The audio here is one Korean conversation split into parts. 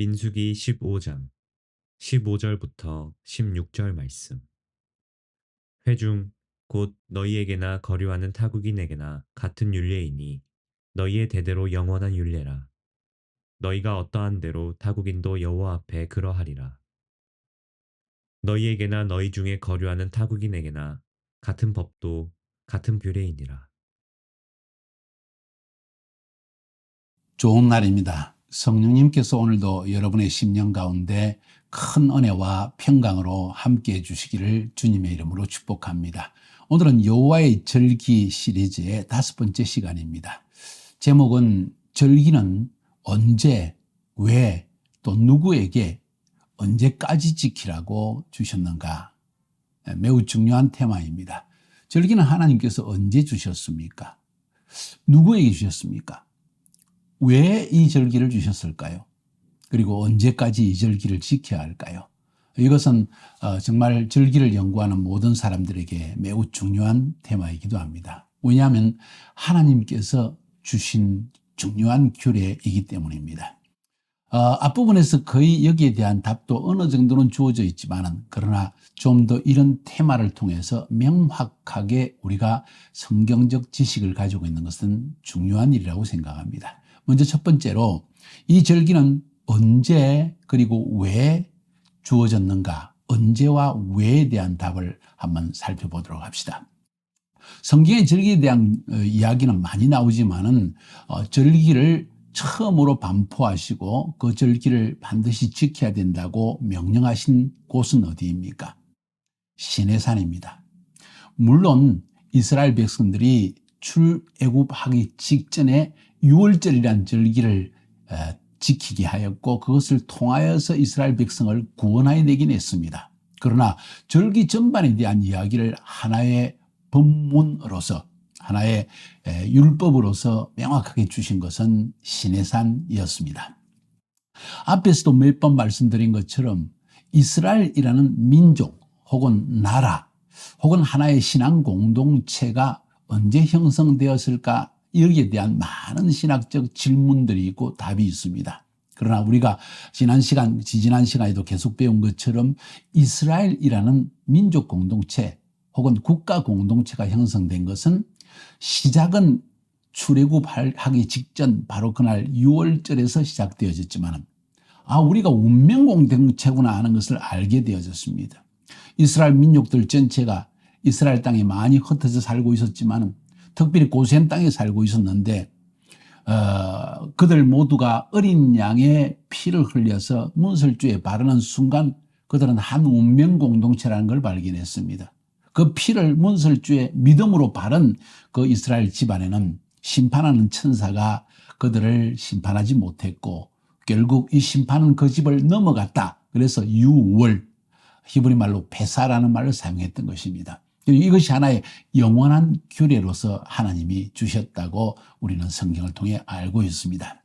민수기 15장 15절부터 16절 말씀. 회중 곧 너희에게나 거류하는 타국인에게나 같은 율례이니 너희의 대대로 영원한 율례라. 너희가 어떠한 대로 타국인도 여호와 앞에 그러하리라. 너희에게나 너희 중에 거류하는 타국인에게나 같은 법도 같은 규례이니라. 좋은 날입니다. 성령님께서 오늘도 여러분의 심령 가운데 큰 은혜와 평강으로 함께해 주시기를 주님의 이름으로 축복합니다. 오늘은 여호와의 절기 시리즈의 5번째 시간입니다. 제목은 절기는 언제, 왜, 또 누구에게 언제까지 지키라고 주셨는가? 매우 중요한 테마입니다. 절기는 하나님께서 언제 주셨습니까? 누구에게 주셨습니까? 왜 이 절기를 주셨을까요? 그리고 언제까지 이 절기를 지켜야 할까요? 이것은 정말 절기를 연구하는 모든 사람들에게 매우 중요한 테마이기도 합니다. 왜냐하면 하나님께서 주신 중요한 규례이기 때문입니다. 앞부분에서 거의 여기에 대한 답도 어느 정도는 주어져 있지만 그러나 좀 더 이런 테마를 통해서 명확하게 우리가 성경적 지식을 가지고 있는 것은 중요한 일이라고 생각합니다. 먼저 첫 번째로 이 절기는 언제 그리고 왜 주어졌는가, 언제와 왜에 대한 답을 한번 살펴보도록 합시다. 성경의 절기에 대한 이야기는 많이 나오지만은 절기를 처음으로 반포하시고 그 절기를 반드시 지켜야 된다고 명령하신 곳은 어디입니까? 시내산입니다. 물론 이스라엘 백성들이 출애굽하기 직전에 유월절이라는 절기를 지키게 하였고 그것을 통하여서 이스라엘 백성을 구원하여 내긴 했습니다. 그러나 절기 전반에 대한 이야기를 하나의 법문으로서 하나의 율법으로서 명확하게 주신 것은 시내산이었습니다. 앞에서도 몇 번 말씀드린 것처럼 이스라엘이라는 민족 혹은 나라 혹은 하나의 신앙 공동체가 언제 형성되었을까 여기에 대한 많은 신학적 질문들이 있고 답이 있습니다. 그러나 우리가 지지난 시간에도 계속 배운 것처럼 이스라엘이라는 민족 공동체 혹은 국가 공동체가 형성된 것은 시작은 출애굽하기 직전 바로 그날 6월절에서 시작되어졌지만 우리가 운명 공동체구나 하는 것을 알게 되어졌습니다. 이스라엘 민족들 전체가 이스라엘 땅에 많이 흩어져 살고 있었지만 특별히 고센 땅에 살고 있었는데 그들 모두가 어린 양의 피를 흘려서 문설주에 바르는 순간 그들은 한 운명 공동체라는 걸 발견했습니다. 그 피를 문설주에 믿음으로 바른 그 이스라엘 집안에는 심판하는 천사가 그들을 심판하지 못했고 결국 이 심판은 그 집을 넘어갔다. 그래서 유월, 히브리 말로 페사라는 말을 사용했던 것입니다. 이것이 하나의 영원한 규례로서 하나님이 주셨다고 우리는 성경을 통해 알고 있습니다.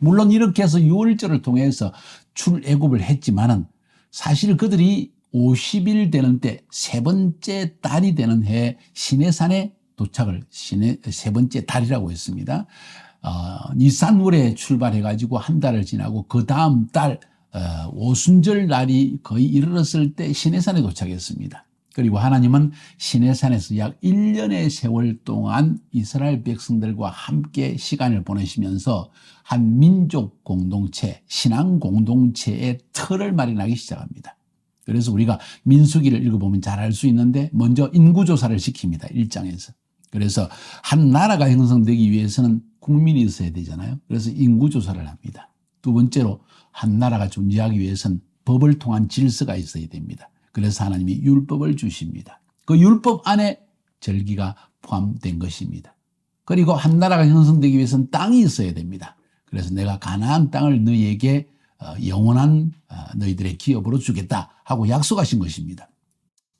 물론 이렇게 해서 유월절을 통해서 출애굽을 했지만은 사실 그들이 50일 되는 때 세 번째 달이 되는 해에 시내산에 도착을 세 번째 달이라고 했습니다. 니산월에 출발해가지고 한 달을 지나고 그 다음 달 오순절 날이 거의 이르렀을 때 시내산에 도착했습니다. 그리고 하나님은 시내산에서 약 1년의 세월 동안 이스라엘 백성들과 함께 시간을 보내시면서 한 민족 공동체, 신앙 공동체의 틀을 마련하기 시작합니다. 그래서 우리가 민수기를 읽어보면 잘 알 수 있는데 먼저 인구조사를 시킵니다. 1장에서. 그래서 한 나라가 형성되기 위해서는 국민이 있어야 되잖아요. 그래서 인구조사를 합니다. 두 번째로 한 나라가 존재하기 위해서는 법을 통한 질서가 있어야 됩니다. 그래서 하나님이 율법을 주십니다. 그 율법 안에 절기가 포함된 것입니다. 그리고 한 나라가 형성되기 위해서는 땅이 있어야 됩니다. 그래서 내가 가나안 땅을 너희에게 영원한 너희들의 기업으로 주겠다 하고 약속하신 것입니다.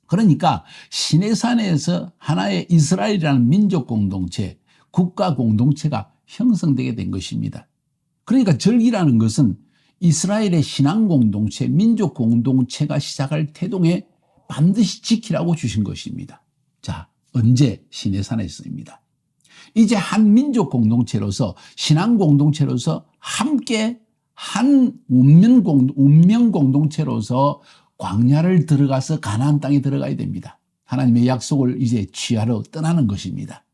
그러니까 시내산에서 하나의 이스라엘이라는 민족 공동체, 국가 공동체가 형성되게 된 것입니다. 그러니까 절기라는 것은 이스라엘의 신앙 공동체, 민족 공동체가 시작할 태동에 반드시 지키라고 주신 것입니다. 자, 언제? 시내산에서입니다. 이제 한 민족 공동체로서 신앙 공동체로서 함께 한 운명 공동체로서 광야를 들어가서 가나안 땅에 들어가야 됩니다. 하나님의 약속을 이제 취하러 떠나는 것입니다.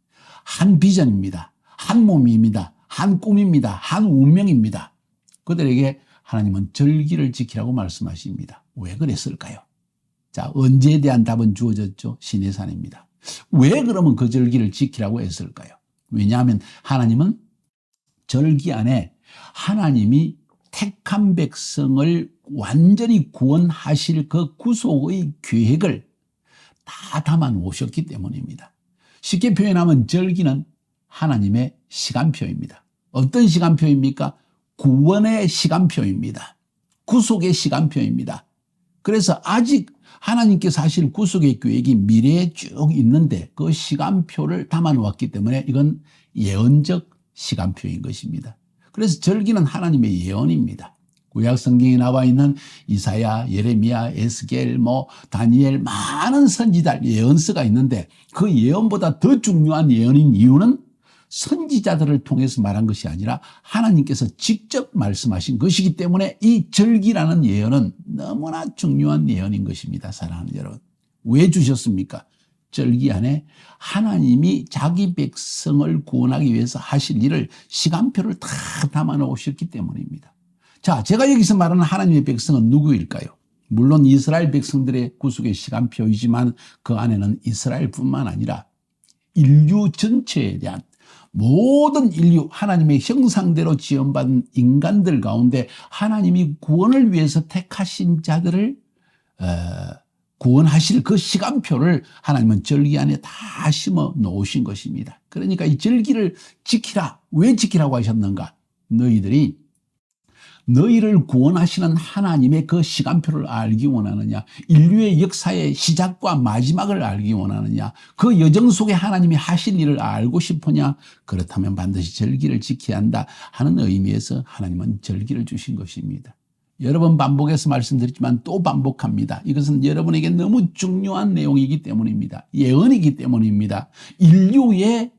한 비전입니다. 한 몸입니다. 한 꿈입니다. 한 운명입니다. 그들에게 하나님은 절기를 지키라고 말씀하십니다. 왜 그랬을까요? 자, 언제에 대한 답은 주어졌죠. 시내산입니다. 왜 그러면 그 절기를 지키라고 했을까요? 왜냐하면 하나님은 절기 안에 하나님이 택한 백성을 완전히 구원하실 그 구속의 계획을 다 담아 놓으셨기 때문입니다. 쉽게 표현하면 절기는 하나님의 시간표입니다. 어떤 시간표입니까? 구원의 시간표입니다. 구속의 시간표입니다. 그래서 아직 하나님께서 하실 구속의 계획이 미래에 쭉 있는데 그 시간표를 담아 놓았기 때문에 이건 예언적 시간표인 것입니다. 그래서 절기는 하나님의 예언입니다. 구약 성경에 나와 있는 이사야, 예레미야, 에스겔, 다니엘 많은 선지자 예언서가 있는데 그 예언보다 더 중요한 예언인 이유는 선지자들을 통해서 말한 것이 아니라 하나님께서 직접 말씀하신 것이기 때문에 이 절기라는 예언은 너무나 중요한 예언인 것입니다. 사랑하는 여러분. 왜 주셨습니까? 절기 안에 하나님이 자기 백성을 구원하기 위해서 하실 일을 시간표를 다 담아 놓으셨기 때문입니다. 자, 제가 여기서 말하는 하나님의 백성은 누구일까요? 물론 이스라엘 백성들의 구속의 시간표이지만 그 안에는 이스라엘뿐만 아니라 인류 전체에 대한 모든 인류, 하나님의 형상대로 지음받은 인간들 가운데 하나님이 구원을 위해서 택하신 자들을 구원하실 그 시간표를 하나님은 절기 안에 다 심어 놓으신 것입니다. 그러니까 이 절기를 지키라. 왜 지키라고 하셨는가? 너희를 구원하시는 하나님의 그 시간표를 알기 원하느냐? 인류의 역사의 시작과 마지막을 알기 원하느냐? 그 여정 속에 하나님이 하실 일을 알고 싶으냐? 그렇다면 반드시 절기를 지켜야 한다 하는 의미에서 하나님은 절기를 주신 것입니다. 여러 번 반복해서 말씀드렸지만 또 반복합니다. 이것은 여러분에게 너무 중요한 내용이기 때문입니다. 예언이기 때문입니다. 인류의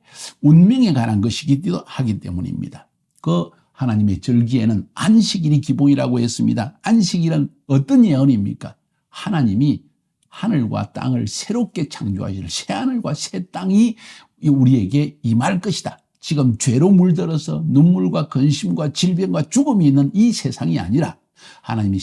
운명에 관한 것이기도 하기 때문입니다. 그 하나님의 절기에는 안식일이 기본이라고 했습니다. 안식일은 어떤 예언입니까? 하나님이 하늘과 땅을 새롭게 창조하실 새하늘과 새 땅이 우리에게 임할 것이다. 지금 죄로 물들어서 눈물과 근심과 질병과 죽음이 있는 이 세상이 아니라 하나님이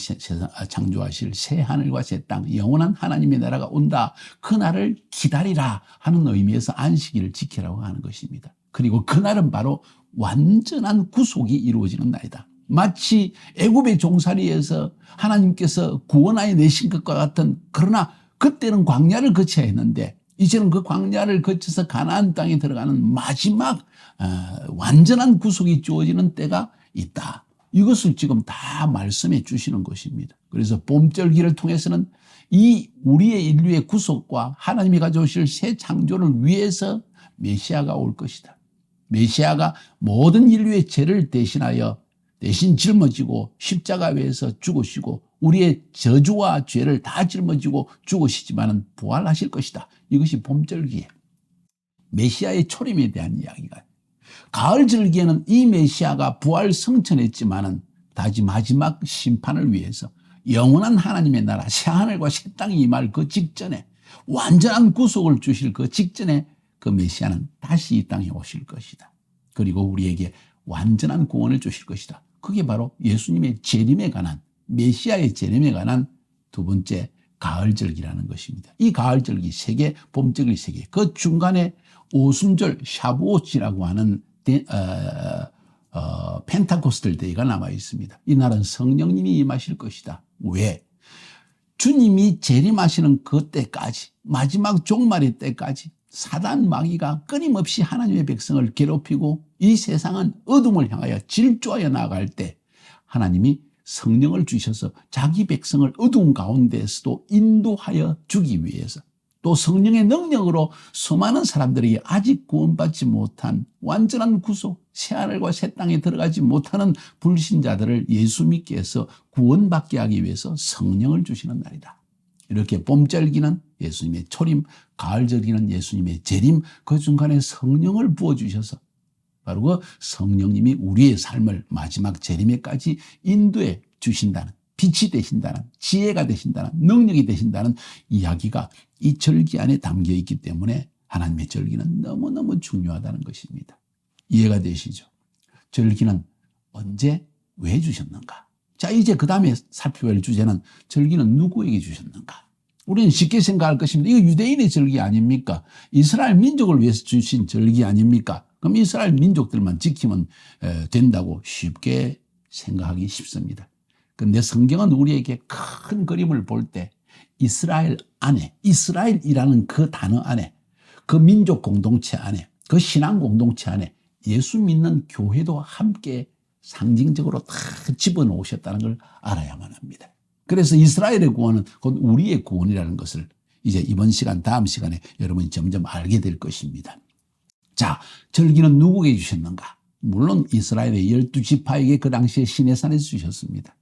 창조하실 새 하늘과 새 땅, 영원한 하나님의 나라가 온다. 그날을 기다리라 하는 의미에서 안식일을 지키라고 하는 것입니다. 그리고 그날은 바로 완전한 구속이 이루어지는 날이다. 마치 애굽의 종살이에서 하나님께서 구원하여 내신 것과 같은, 그러나 그때는 광야를 거쳐야 했는데 이제는 그 광야를 거쳐서 가나안 땅에 들어가는 마지막 완전한 구속이 주어지는 때가 있다. 이것을 지금 다 말씀해 주시는 것입니다. 그래서 봄절기를 통해서는 이 우리의 인류의 구속과 하나님이 가져오실 새 창조를 위해서 메시아가 올 것이다. 메시아가 모든 인류의 죄를 대신 짊어지고 십자가에서 죽으시고 우리의 저주와 죄를 다 짊어지고 죽으시지만 부활하실 것이다. 이것이 봄절기에 메시아의 초림에 대한 이야기가. 가을절기에는 이 메시아가 부활 성천했지만은 다시 마지막 심판을 위해서 영원한 하나님의 나라 새하늘과 새 땅이 임할 그 직전에, 완전한 구속을 주실 그 직전에 그 메시아는 다시 이 땅에 오실 것이다. 그리고 우리에게 완전한 구원을 주실 것이다. 그게 바로 예수님의 재림에 관한, 메시아의 재림에 관한 두 번째 가을절기라는 것입니다. 이 가을절기 세 개, 봄절기 세 개, 그 중간에 오순절 샤부옷이라고 하는 펜타코스텔 데이가 남아 있습니다. 이날은 성령님이 임하실 것이다. 왜? 주님이 재림하시는 그때까지, 마지막 종말의 때까지 사단 마귀가 끊임없이 하나님의 백성을 괴롭히고 이 세상은 어둠을 향하여 질주하여 나아갈 때 하나님이 성령을 주셔서 자기 백성을 어두운 가운데에서도 인도하여 주기 위해서, 또 성령의 능력으로 수많은 사람들에게 아직 구원받지 못한 완전한 구속, 새하늘과 새 땅에 들어가지 못하는 불신자들을 예수 믿게 해서 구원받게 하기 위해서 성령을 주시는 날이다. 이렇게 봄절기는 예수님의 초림, 가을절기는 예수님의 재림, 그 중간에 성령을 부어주셔서 바로 그 성령님이 우리의 삶을 마지막 재림에까지 인도해 주신다는, 빛이 되신다는, 지혜가 되신다는, 능력이 되신다는 이야기가 이 절기 안에 담겨 있기 때문에 하나님의 절기는 너무너무 중요하다는 것입니다. 이해가 되시죠? 절기는 언제, 왜 주셨는가? 자, 이제 그 다음에 살펴볼 주제는 절기는 누구에게 주셨는가? 우리는 쉽게 생각할 것입니다. 이거 유대인의 절기 아닙니까? 이스라엘 민족을 위해서 주신 절기 아닙니까? 그럼 이스라엘 민족들만 지키면 된다고 쉽게 생각하기 쉽습니다. 그런데 성경은 우리에게 큰 그림을 볼 때 이스라엘 안에, 이스라엘이라는 그 단어 안에, 그 민족 공동체 안에, 그 신앙 공동체 안에 예수 믿는 교회도 함께 상징적으로 다 집어넣으셨다는 걸 알아야만 합니다. 그래서 이스라엘의 구원은 곧 우리의 구원이라는 것을 이제 이번 시간, 다음 시간에 여러분이 점점 알게 될 것입니다. 자, 절기는 누구에게 주셨는가? 물론 이스라엘의 12지파에게 그 당시에 시내산에서 주셨습니다.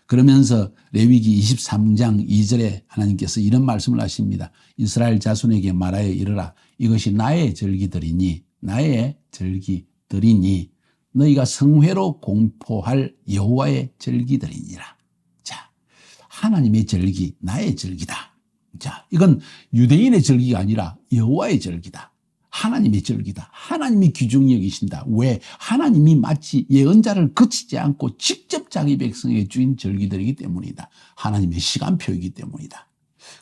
그러면서 레위기 23장 2절에 하나님께서 이런 말씀을 하십니다. 이스라엘 자손에게 말하여 이르라. 이것이 나의 절기들이니, 나의 절기들이니 너희가 성회로 공포할 여호와의 절기들이니라. 자, 하나님의 절기, 나의 절기다. 자, 이건 유대인의 절기가 아니라 여호와의 절기다. 하나님의 절기다. 하나님이 귀중히 여기신다. 왜? 하나님이 마치 예언자를 거치지 않고 직접 자기 백성에게 주인 절기들이기 때문이다. 하나님의 시간표이기 때문이다.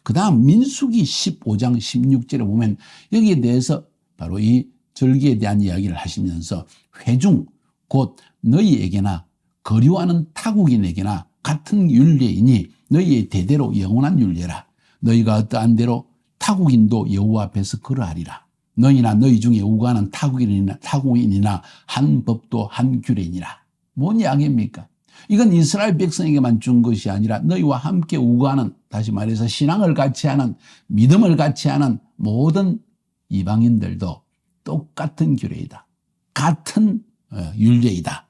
그 다음 민수기 15장 16절에 보면 여기에 대해서 바로 이 절기에 대한 이야기를 하시면서 회중 곧 너희에게나 거류하는 타국인에게나 같은 율례이니 너희의 대대로 영원한 율례라. 너희가 어떠한 대로 타국인도 여호와 앞에서 그러하리라. 너희나 너희 중에 우가하는 타국인이나 한 법도 한 규례니라. 뭔 이야기입니까? 이건 이스라엘 백성에게만 준 것이 아니라 너희와 함께 우가하는, 다시 말해서 신앙을 같이 하는, 믿음을 같이 하는 모든 이방인들도 똑같은 규례이다. 같은 율례이다.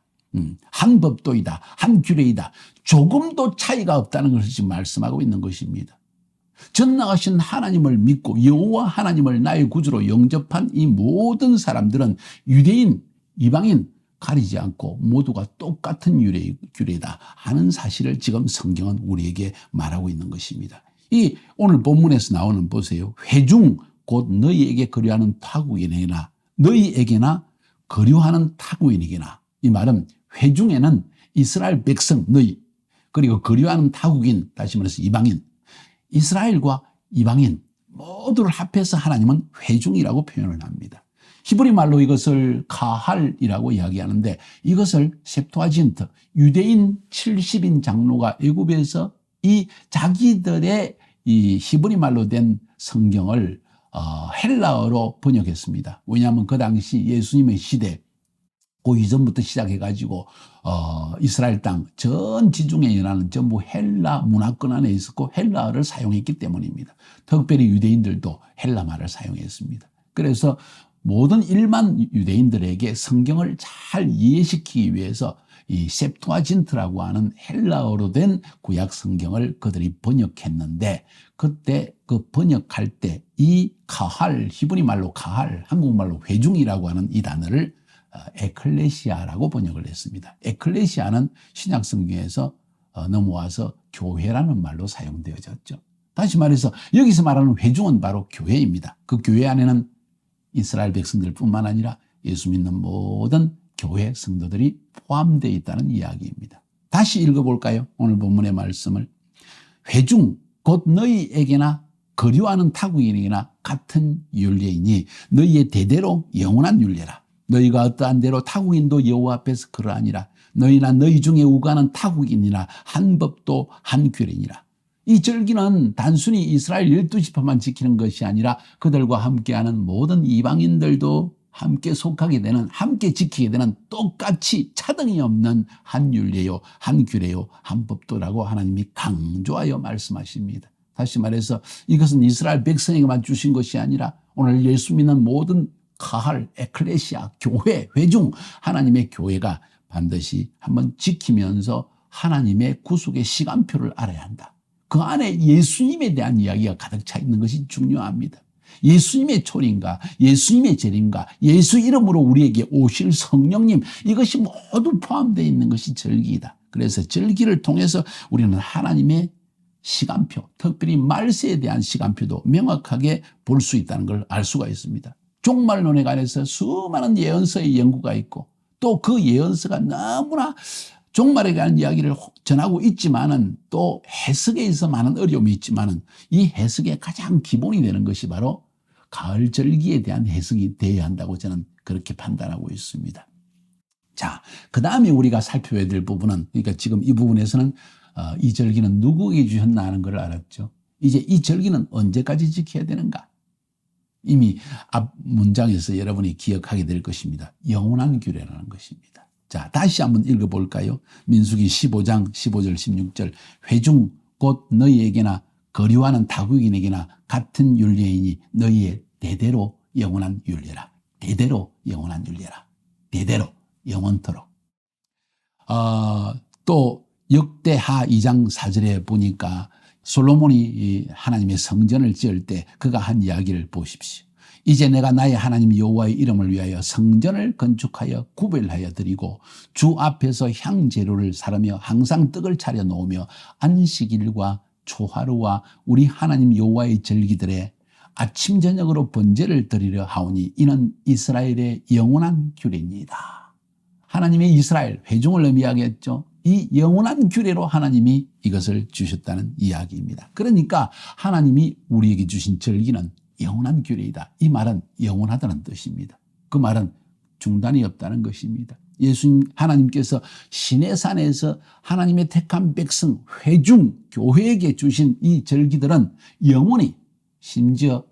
한 법도이다. 한 규례이다. 조금도 차이가 없다는 것을 지금 말씀하고 있는 것입니다. 전능하신 하나님을 믿고 여호와 하나님을 나의 구주로 영접한 이 모든 사람들은 유대인, 이방인 가리지 않고 모두가 똑같은 규례다 하는 사실을 지금 성경은 우리에게 말하고 있는 것입니다. 이 오늘 본문에서 나오는 보세요. 회중 곧 너희에게 거류하는 타국인에게나 너희에게나 거류하는 타국인에게나, 이 말은 회중에는 이스라엘 백성 너희, 그리고 거류하는 타국인, 다시 말해서 이방인, 이스라엘과 이방인 모두를 합해서 하나님은 회중이라고 표현을 합니다. 히브리 말로 이것을 가할이라고 이야기하는데 이것을 septuagin트, 유대인 70인 장로가 애굽에서 이 자기들의 이 히브리 말로 된 성경을 헬라어로 번역했습니다. 왜냐하면 그 당시 예수님의 시대, 그 이전부터 시작해가지고 이스라엘 땅 전 지중해 연안은 전부 헬라 문화권 안에 있었고 헬라어를 사용했기 때문입니다. 특별히 유대인들도 헬라 말을 사용했습니다. 그래서 모든 일반 유대인들에게 성경을 잘 이해시키기 위해서 이 septuagin트라고 하는 헬라어로 된 구약 성경을 그들이 번역했는데, 그때 그 번역할 때 이 가할, 히브리 말로 가할, 한국말로 회중이라고 하는 이 단어를 에클레시아라고 번역을 했습니다. 에클레시아는 신약 성경에서 넘어와서 교회라는 말로 사용되어졌죠. 다시 말해서 여기서 말하는 회중은 바로 교회입니다. 그 교회 안에는 이스라엘 백성들뿐만 아니라 예수 믿는 모든 교회 성도들이 포함되어 있다는 이야기입니다. 다시 읽어볼까요? 오늘 본문의 말씀을. 회중 곧 너희에게나 거류하는 타국인에게나 같은 율례이니 너희의 대대로 영원한 율례라. 너희가 어떠한 대로 타국인도 여호와 앞에서 그러하니라. 너희나 너희 중에 우가하는 타국인이나 한 법도 한 규례니라. 이 절기는 단순히 이스라엘 12지파만 지키는 것이 아니라 그들과 함께하는 모든 이방인들도 함께 속하게 되는, 함께 지키게 되는 똑같이 차등이 없는 한 율례요, 한 규례요, 한 법도라고 하나님이 강조하여 말씀하십니다. 다시 말해서 이것은 이스라엘 백성에게만 주신 것이 아니라 오늘 예수 믿는 모든 가할, 에클레시아, 교회, 회중, 하나님의 교회가 반드시 한번 지키면서 하나님의 구속의 시간표를 알아야 한다. 그 안에 예수님에 대한 이야기가 가득 차 있는 것이 중요합니다. 예수님의 초림과 예수님의 재림과 예수 이름으로 우리에게 오실 성령님, 이것이 모두 포함되어 있는 것이 절기이다. 그래서 절기를 통해서 우리는 하나님의 시간표, 특별히 말세에 대한 시간표도 명확하게 볼 수 있다는 걸 알 수가 있습니다. 종말론에 관해서 수많은 예언서의 연구가 있고 또 그 예언서가 너무나 종말에 관한 이야기를 전하고 있지만은 또 해석에 있어 많은 어려움이 있지만은 이 해석의 가장 기본이 되는 것이 바로 가을 절기에 대한 해석이 되어야 한다고 저는 그렇게 판단하고 있습니다. 자, 그 다음에 우리가 살펴야 될 부분은, 그러니까 지금 이 부분에서는 이 절기는 누구에게 주셨나 하는 걸 알았죠. 이제 이 절기는 언제까지 지켜야 되는가? 이미 앞 문장에서 여러분이 기억하게 될 것입니다. 영원한 규례라는 것입니다. 자, 다시 한번 읽어볼까요? 민수기 15장 15절 16절. 회중 곧 너희에게나 거류하는 타국인에게나 같은 율례이니 너희의 대대로 영원한 율례라. 대대로 영원한 율례라. 대대로 영원토록. 또 역대하 2장 4절에 보니까 솔로몬이 하나님의 성전을 지을 때 그가 한 이야기를 보십시오. 이제 내가 나의 하나님 여호와의 이름을 위하여 성전을 건축하여 구별하여 드리고 주 앞에서 향재료를 사르며 항상 떡을 차려 놓으며 안식일과 초하루와 우리 하나님 여호와의 절기들에 아침 저녁으로 번제를 드리려 하오니 이는 이스라엘의 영원한 규례입니다. 하나님의 이스라엘 회중을 의미하겠죠. 이 영원한 규례로 하나님이 이것을 주셨다는 이야기입니다. 그러니까 하나님이 우리에게 주신 절기는 영원한 규례이다. 이 말은 영원하다는 뜻입니다. 그 말은 중단이 없다는 것입니다. 예수님 하나님께서 시내산에서 하나님의 택한 백성 회중 교회에게 주신 이 절기들은 영원히, 심지어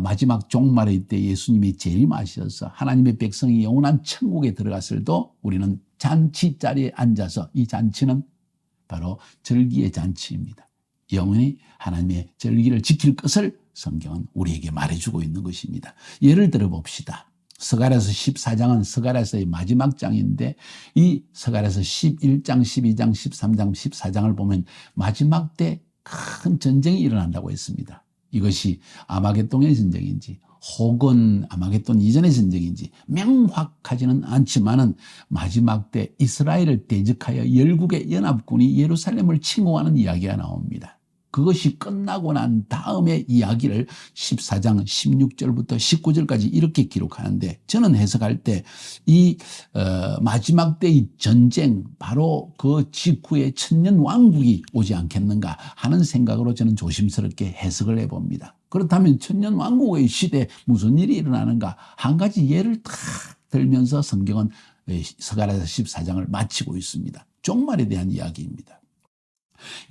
마지막 종말의 때 예수님이 재림하셔서 하나님의 백성이 영원한 천국에 들어갔을 때 우리는 잔치 자리에 앉아서, 이 잔치는 바로 절기의 잔치입니다. 영원히 하나님의 절기를 지킬 것을 성경은 우리에게 말해주고 있는 것입니다. 예를 들어 봅시다. 스가랴서 14장은 스가랴서의 마지막 장인데 이 스가랴서 11장, 12장, 13장, 14장을 보면 마지막 때 큰 전쟁이 일어난다고 했습니다. 이것이 아마겟돈의 전쟁인지 혹은 아마겟돈 이전의 전쟁인지 명확하지는 않지만은 마지막 때 이스라엘을 대적하여 열국의 연합군이 예루살렘을 침공하는 이야기가 나옵니다. 그것이 끝나고 난 다음에 이야기를 14장 16절부터 19절까지 이렇게 기록하는데, 저는 해석할 때 이 마지막 때의 전쟁, 바로 그 직후에 천년 왕국이 오지 않겠는가 하는 생각으로 저는 조심스럽게 해석을 해봅니다. 그렇다면 천년 왕국의 시대에 무슨 일이 일어나는가, 한 가지 예를 딱 들면서 성경은 스가랴서 14장을 마치고 있습니다. 종말에 대한 이야기입니다.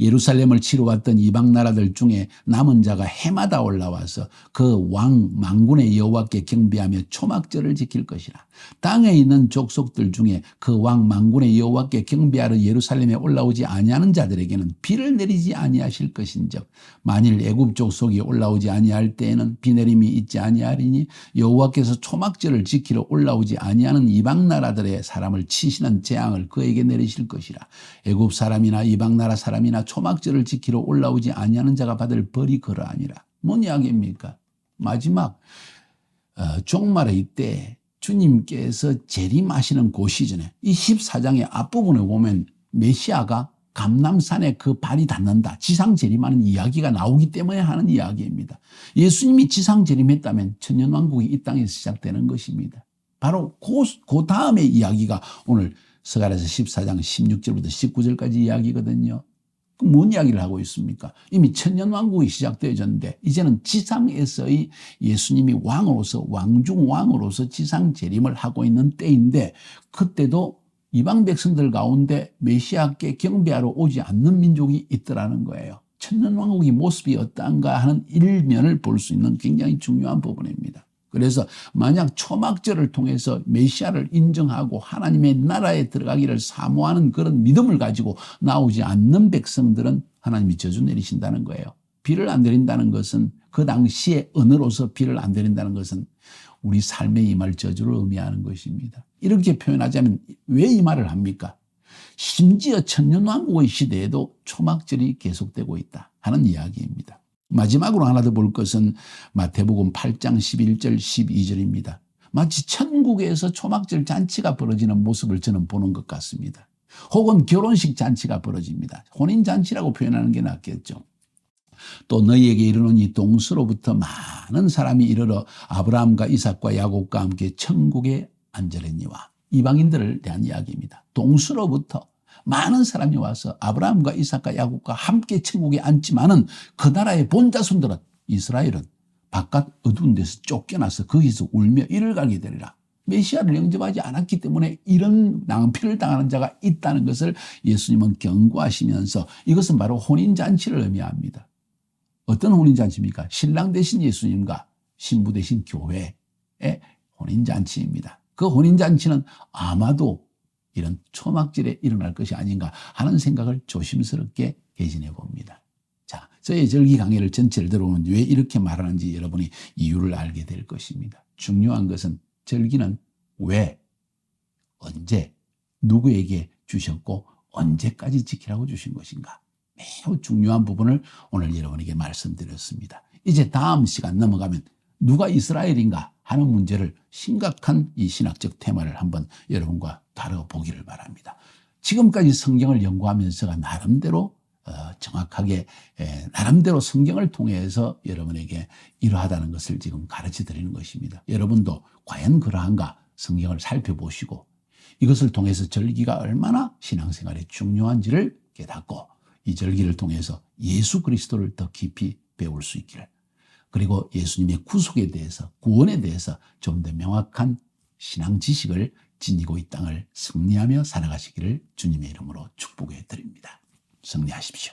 예루살렘을 치러 왔던 이방 나라들 중에 남은 자가 해마다 올라와서 그 왕 만군의 여호와께 경배하며 초막절을 지킬 것이라. 땅에 있는 족속들 중에 그 왕 만군의 여호와께 경배하러 예루살렘에 올라오지 아니하는 자들에게는 비를 내리지 아니하실 것인즉 만일 애굽 족속이 올라오지 아니할 때에는 비 내림이 있지 아니하리니 여호와께서 초막절을 지키러 올라오지 아니하는 이방 나라들의 사람을 치시는 재앙을 그에게 내리실 것이라. 애굽 사람이나 이방 나라 사람이나 초막절을 지키러 올라오지 아니하는 자가 받을 벌이 그러하니라. 뭔 이야기입니까? 마지막 종말의 때 주님께서 재림하시는 그 시즌에 이 14장의 앞부분에 보면 메시아가 감람산에 그 발이 닿는다, 지상 재림하는 이야기가 나오기 때문에 하는 이야기입니다. 예수님이 지상 재림했다면 천년왕국이 이 땅에서 시작되는 것입니다. 바로 그 다음의 이야기가 오늘 스가랴서 14장 16절부터 19절까지 이야기거든요. 뭔 이야기를 하고 있습니까? 이미 천년왕국이 시작되어졌는데 이제는 지상에서의 예수님이 왕으로서, 왕중왕으로서 지상 재림을 하고 있는 때인데, 그때도 이방 백성들 가운데 메시아께 경배하러 오지 않는 민족이 있더라는 거예요. 천년왕국의 모습이 어떠한가 하는 일면을 볼 수 있는 굉장히 중요한 부분입니다. 그래서 만약 초막절을 통해서 메시아를 인정하고 하나님의 나라에 들어가기를 사모하는 그런 믿음을 가지고 나오지 않는 백성들은 하나님이 저주 내리신다는 거예요. 비를 안 내린다는 것은, 그 당시의 언어로서 비를 안 내린다는 것은 우리 삶에 임할 저주를 의미하는 것입니다. 이렇게 표현하자면 왜 이 말을 합니까? 심지어 천년왕국의 시대에도 초막절이 계속되고 있다 하는 이야기입니다. 마지막으로 하나 더 볼 것은 마태복음 8장 11절 12절입니다. 마치 천국에서 초막절 잔치가 벌어지는 모습을 저는 보는 것 같습니다. 혹은 결혼식 잔치가 벌어집니다. 혼인잔치라고 표현하는 게 낫겠죠. 또 너희에게 이르노니 동서로부터 많은 사람이 이르러 아브라함과 이삭과 야곱과 함께 천국에 앉으려니와. 이방인들을 대한 이야기입니다. 동서로부터 많은 사람이 와서 아브라함과 이삭과 야곱과 함께 천국에 앉지만은 그 나라의 본자손들은, 이스라엘은 바깥 어두운 데서 쫓겨나서 거기서 울며 이를 갈게 되리라. 메시아를 영접하지 않았기 때문에 이런 낭패를 당하는 자가 있다는 것을 예수님은 경고하시면서 이것은 바로 혼인잔치를 의미합니다. 어떤 혼인잔치입니까? 신랑 되신 예수님과 신부 되신 교회의 혼인잔치입니다. 그 혼인잔치는 아마도 이런 초막절에 일어날 것이 아닌가 하는 생각을 조심스럽게 개진해 봅니다. 자, 저의 절기 강해를 전체를 들어보면 왜 이렇게 말하는지 여러분이 이유를 알게 될 것입니다. 중요한 것은 절기는 왜, 언제, 누구에게 주셨고 언제까지 지키라고 주신 것인가. 매우 중요한 부분을 오늘 여러분에게 말씀드렸습니다. 이제 다음 시간 넘어가면 누가 이스라엘인가 하는 문제를, 심각한 이 신학적 테마를 한번 여러분과 다뤄보기를 바랍니다. 지금까지 성경을 연구하면서가 나름대로 정확하게 나름대로 성경을 통해서 여러분에게 이러하다는 것을 지금 가르쳐 드리는 것입니다. 여러분도 과연 그러한가 성경을 살펴보시고 이것을 통해서 절기가 얼마나 신앙생활에 중요한지를 깨닫고 이 절기를 통해서 예수 그리스도를 더 깊이 배울 수 있기를, 그리고 예수님의 구속에 대해서, 구원에 대해서 좀 더 명확한 신앙 지식을 지니고 이 땅을 승리하며 살아가시기를 주님의 이름으로 축복해 드립니다. 승리하십시오.